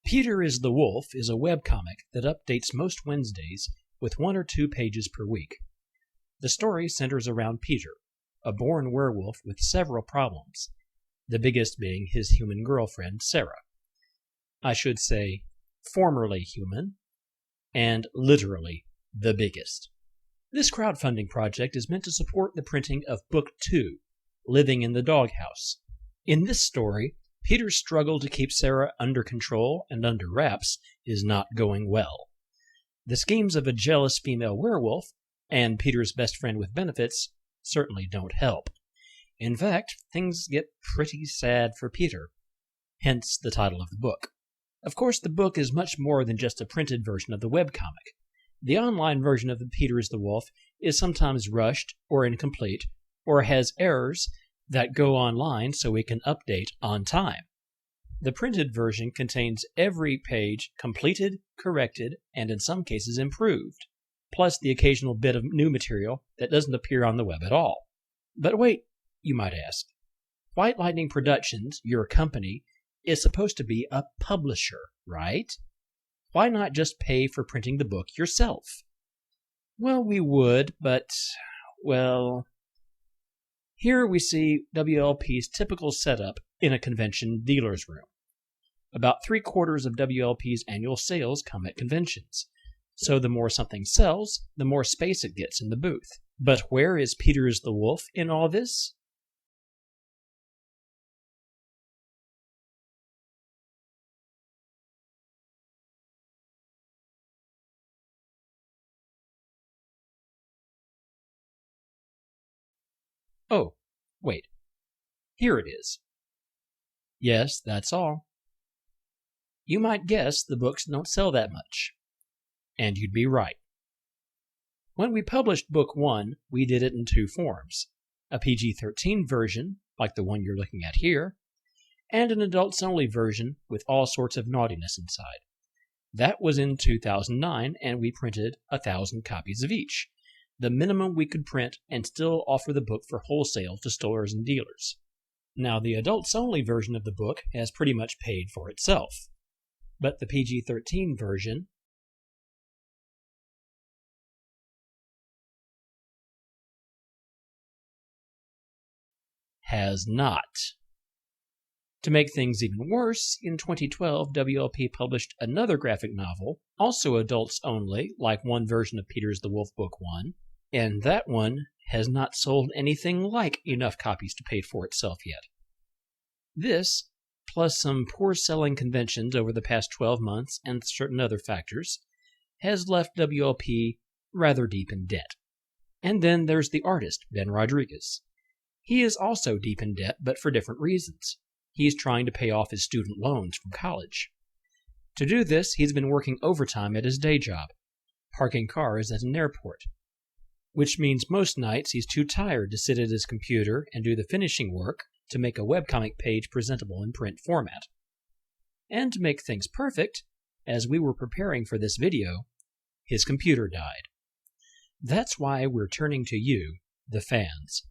Peter is the Wolf is a webcomic that updates most Wednesdays with 1 or 2 pages per week. The story centers around Peter, a born werewolf with several problems, the biggest being his human girlfriend, Sarah. I should say, formerly human, and literally the biggest. This crowdfunding project is meant to support the printing of Book 2, Living in the Doghouse. In this story, Peter's struggle to keep Sarah under control and under wraps is not going well. The schemes of a jealous female werewolf and Peter's best friend with benefits certainly don't help. In fact, things get pretty sad for Peter, hence the title of the book. Of course, the book is much more than just a printed version of the webcomic. The online version of Peter is the Wolf is sometimes rushed or incomplete, or has errors that go online so we can update on time. The printed version contains every page completed, corrected, and in some cases improved, plus the occasional bit of new material that doesn't appear on the web at all. But wait, you might ask. White Lightning Productions, your company, is supposed to be a publisher, right? Why not just pay for printing the book yourself? Well, we would, but, well... Here we see WLP's typical setup in a convention dealer's room. About 3/4 of WLP's annual sales come at conventions, so the more something sells, the more space it gets in the booth. But where is Peter is the Wolf in all this? Oh, wait. Here it is. Yes, that's all. You might guess the books don't sell that much. And you'd be right. When we published Book 1, we did it in 2 forms. A PG-13 version, like the one you're looking at here, and an adults-only version with all sorts of naughtiness inside. That was in 2009, and we printed 1,000 copies of each, the minimum we could print and still offer the book for wholesale to stores and dealers. Now, the adults-only version of the book has pretty much paid for itself, but the PG-13 version has not. To make things even worse, in 2012, WLP published another graphic novel, also adults only, like one version of Peter is the Wolf Book 1, and that one has not sold anything like enough copies to pay for itself yet. This, plus some poor selling conventions over the past 12 months and certain other factors, has left WLP rather deep in debt. And then there's the artist, Ben Rodriguez. He is also deep in debt, but for different reasons. He's trying to pay off his student loans from college. To do this, he's been working overtime at his day job, parking cars at an airport, which means most nights he's too tired to sit at his computer and do the finishing work to make a webcomic page presentable in print format. And to make things perfect, as we were preparing for this video, his computer died. That's why we're turning to you, the fans.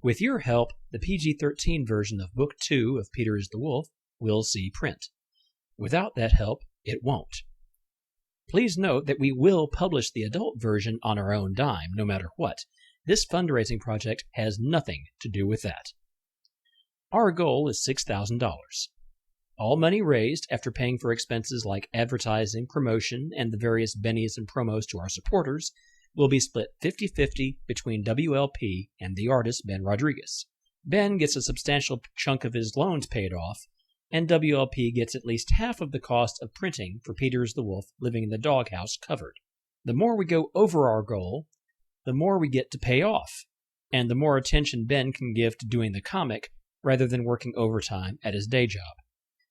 With your help, the PG-13 version of Book 2 of Peter is the Wolf will see print. Without that help, it won't. Please note that we will publish the adult version on our own dime, no matter what. This fundraising project has nothing to do with that. Our goal is $6,000. All money raised after paying for expenses like advertising, promotion, and the various bennies and promos to our supporters will be split 50-50 between WLP and the artist Ben Rodriguez. Ben gets a substantial chunk of his loans paid off, and WLP gets at least half of the cost of printing for Peter is the Wolf Living in the Doghouse covered. The more we go over our goal, the more we get to pay off, and the more attention Ben can give to doing the comic rather than working overtime at his day job.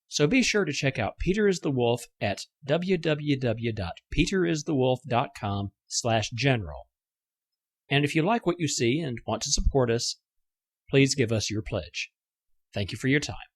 So be sure to check out Peter is the Wolf at www.peteristhewolf.com/general. And if you like what you see and want to support us, please give us your pledge. Thank you for your time.